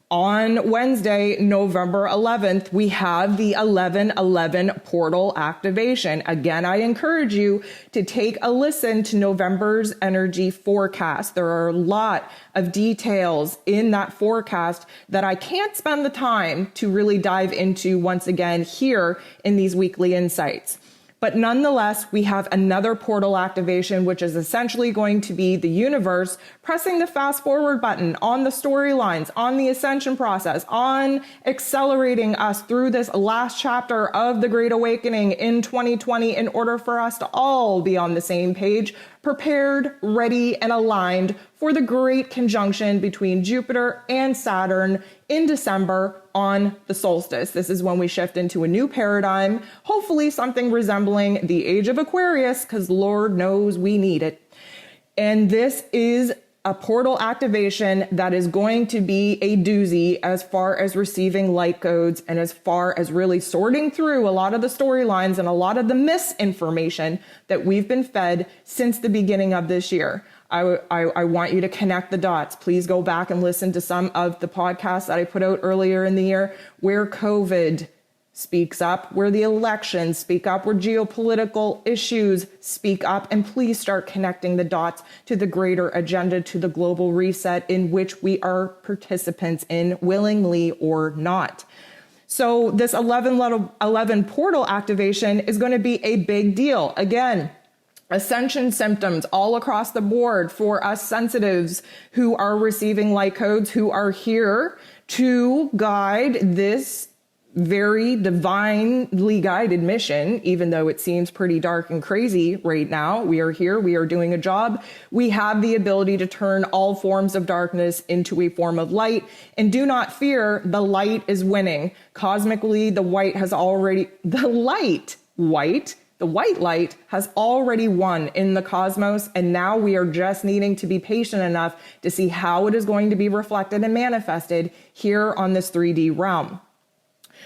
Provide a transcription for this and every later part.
On Wednesday, November 11th, we have the 1111 portal activation. Again, I encourage you to take a listen to November's energy forecast. There are a lot of details in that forecast that I can't spend the time to really dive into once again here in these weekly insights. But nonetheless, we have another portal activation, which is essentially going to be the universe pressing the fast forward button on the storylines, on the ascension process, on accelerating us through this last chapter of the Great Awakening in 2020 in order for us to all be on the same page, prepared, ready, and aligned for the great conjunction between Jupiter and Saturn in December on the solstice. This is when we shift into a new paradigm, hopefully something resembling the age of Aquarius, because Lord knows we need it. And this is a portal activation that is going to be a doozy as far as receiving light codes and as far as really sorting through a lot of the storylines and a lot of the misinformation that we've been fed since the beginning of this year. I want you to connect the dots. Please go back and listen to some of the podcasts that I put out earlier in the year where COVID speaks up, where the elections speak up, where geopolitical issues speak up, and please start connecting the dots to the greater agenda, to the global reset in which we are participants in, willingly or not. So this 1111 portal activation is going to be a big deal. Again, ascension symptoms all across the board for us sensitives who are receiving light codes, who are here to guide this very divinely guided mission, even though it seems pretty dark and crazy right now. We are here, we are doing a job. We have the ability to turn all forms of darkness into a form of light. And do not fear, the light is winning. Cosmically, the white light has already won in the cosmos, and now we are just needing to be patient enough to see how it is going to be reflected and manifested here on this 3D realm.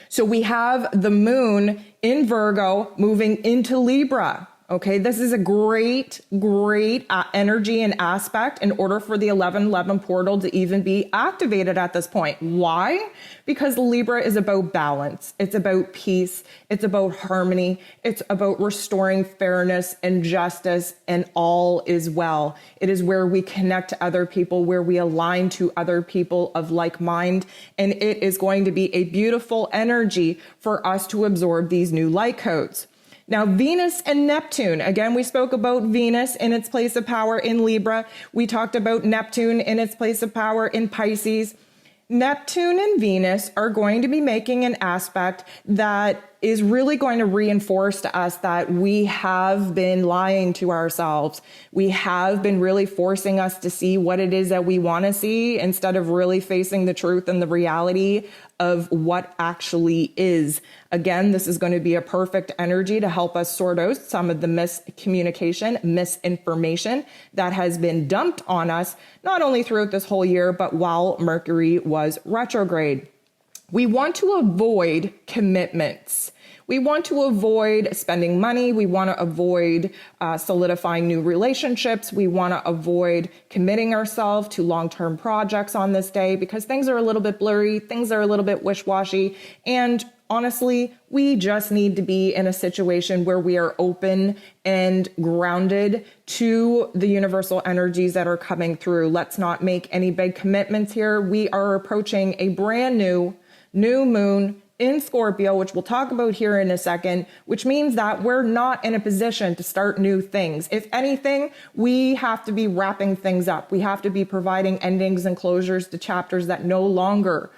So we have the moon in Virgo moving into Libra. Okay, this is a great energy and aspect in order for the 1111 portal to even be activated at this point. Why? Because Libra is about balance. It's about peace. It's about harmony. It's about restoring fairness and justice, and all is well. It is where we connect to other people, where we align to other people of like mind, and it is going to be a beautiful energy for us to absorb these new light codes. Now, Venus and Neptune, again, we spoke about Venus in its place of power in Libra. We talked about Neptune in its place of power in Pisces. Neptune and Venus are going to be making an aspect that is really going to reinforce to us that we have been lying to ourselves. We have been really forcing us to see what it is that we want to see instead of really facing the truth and the reality of what actually is. Again, this is going to be a perfect energy to help us sort out some of the miscommunication, misinformation that has been dumped on us, not only throughout this whole year, but while Mercury was retrograde. We want to avoid commitments. We want to avoid spending money. We want to avoid solidifying new relationships. We want to avoid committing ourselves to long-term projects on this day because things are a little bit blurry, things are a little bit wish-washy, and honestly, we just need to be in a situation where we are open and grounded to the universal energies that are coming through. Let's not make any big commitments here. We are approaching a brand new moon in Scorpio, which we'll talk about here in a second, which means that we're not in a position to start new things. If anything, we have to be wrapping things up. We have to be providing endings and closures to chapters that no longer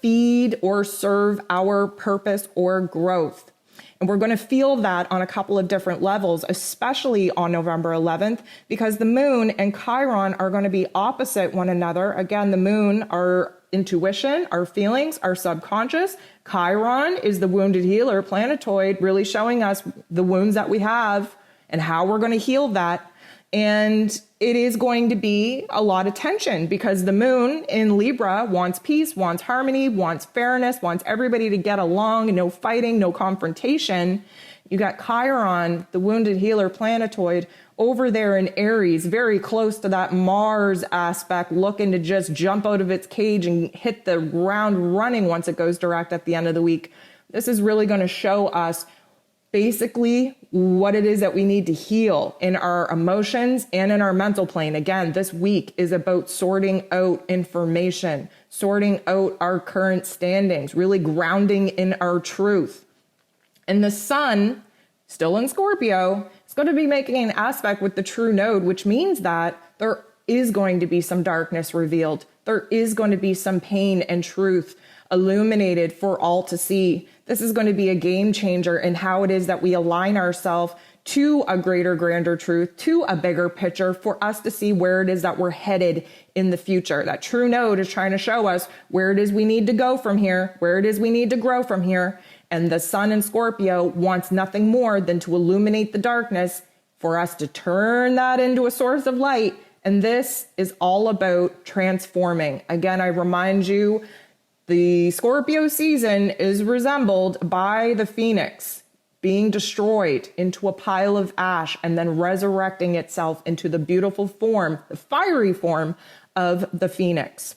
feed or serve our purpose or growth. And we're going to feel that on a couple of different levels, especially on November 11th, because the moon and Chiron are going to be opposite one another. Again, the moon, our intuition, our feelings, our subconscious. Chiron is the wounded healer planetoid, really showing us the wounds that we have and how we're going to heal that. And it is going to be a lot of tension because the moon in Libra wants peace, wants harmony, wants fairness, wants everybody to get along, no fighting, no confrontation. You got Chiron, the wounded healer planetoid, over there in Aries, very close to that Mars aspect, looking to just jump out of its cage and hit the ground running once it goes direct at the end of the week. This is really going to show us basically what it is that we need to heal in our emotions and in our mental plane. Again, this week is about sorting out information, sorting out our current standings, really grounding in our truth. And the sun, still in Scorpio, is going to be making an aspect with the true node, which means that there is going to be some darkness revealed. There is going to be some pain and truth illuminated for all to see. This is going to be a game changer in how it is that we align ourselves to a greater, grander truth, to a bigger picture for us to see where it is that we're headed in the future. That true node is trying to show us where it is we need to go from here, where it is we need to grow from here. And the sun in Scorpio wants nothing more than to illuminate the darkness for us to turn that into a source of light. And this is all about transforming. Again, I remind you, the Scorpio season is resembled by the phoenix being destroyed into a pile of ash and then resurrecting itself into the beautiful form, the fiery form of the phoenix.